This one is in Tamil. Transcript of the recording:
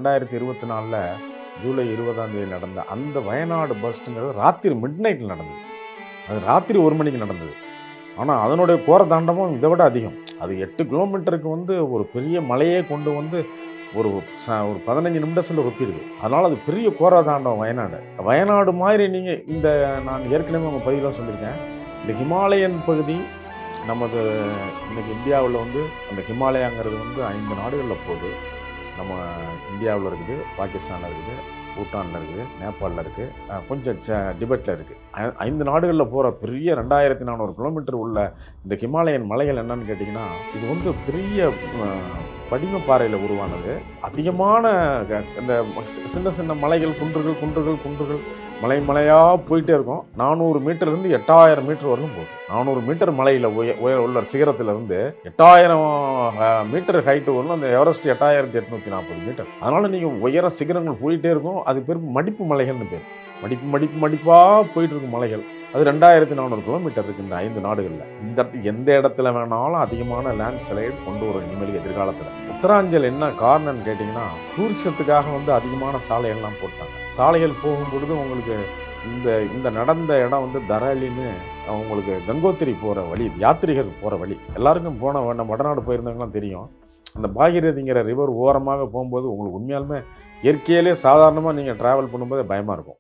2024 ஜூலை 20ஆம் தேதி நடந்த அந்த வயநாடு பஸ்ட்டுங்கிறது ராத்திரி மிட் நைட்டில் நடந்தது. அது ராத்திரி 1 மணிக்கு நடந்தது. ஆனால் அதனுடைய கோர தாண்டவம் இதை விட அதிகம். அது 8 கிலோமீட்டருக்கு ஒரு பெரிய மலையே கொண்டு வந்து ஒரு ஒரு 15 நிமிடத்தில் ஒப்பிடுது. அதனால் அது பெரிய கோர தாண்டவம் வயநாடு. வயநாடு மாதிரி நீங்கள் நான் ஏற்கனவே உங்கள் பதிவில் சொல்லியிருக்கேன். இந்த ஹிமாலயன் பகுதி நமது இன்றைக்கி இந்தியாவில் அந்த ஹிமாலயாங்கிறது 5 நாடுகளில் போகுது. நம்ம இந்தியாவில் இருக்குது, பாகிஸ்தானில் இருக்குது, பூட்டானில் இருக்குது, நேபாளில் இருக்குது, கொஞ்சம் டிபெட்டில் இருக்குது. 5 நாடுகளில் போகிற பெரிய 2400 கிலோமீட்டர் உள்ள இந்த ஹிமாலயன் மலைகள் என்னன்னு கேட்டிங்கன்னா, இது பெரிய படிமப்பாறையில் உருவானது. அதிகமான இந்த சின்ன சின்ன மலைகள், குன்றுகள் மலையாக போயிட்டே இருக்கும். 400 மீட்டர்லேருந்து 8000 மீட்டர் வரலும் போகும். 400 மீட்டர் மலையில் உள்ள சிகரத்திலிருந்து 8000 மீட்டர் ஹைட்டு வரணும். அந்த எவரெஸ்ட் 8840 மீட்டர். அதனால் நீங்கள் உயர சிகரங்கள் போயிட்டே இருக்கும். அது பேர் மடிப்பு மலைகள்னு பேர். மடிப்பாக போயிட்டு இருக்கும் மலைகள். அது 2400 கிலோமீட்டர் இருக்குது இந்த 5 நாடுகளில். இந்த இடத்துக்கு எந்த இடத்துல வேணாலும் அதிகமான லேண்ட் ஸ்லைட் கொண்டு வரும் இனிமேல் எதிர்காலத்தில். உத்தராஞ்சல் என்ன காரணம்னு கேட்டிங்கன்னா, டூரிசத்துக்காக அதிகமான சாலைகள்லாம் போட்டாங்க. சாலைகள் போகும்பொழுது உங்களுக்கு இந்த நடந்த இடம் தராலின்னு உங்களுக்கு கங்கோத்திரி போகிற வழி, யாத்திரிகர் போகிற வழி. எல்லாருக்கும் நம்ம வடநாடு போயிருந்தவங்களாம் தெரியும். அந்த பாகீரதிங்கிற ரிவர் ஓரமாக போகும்போது உங்களுக்கு உண்மையாலுமே இயற்கையிலே சாதாரணமாக நீங்கள் ட்ராவல் பண்ணும்போது பயமாக இருக்கும்.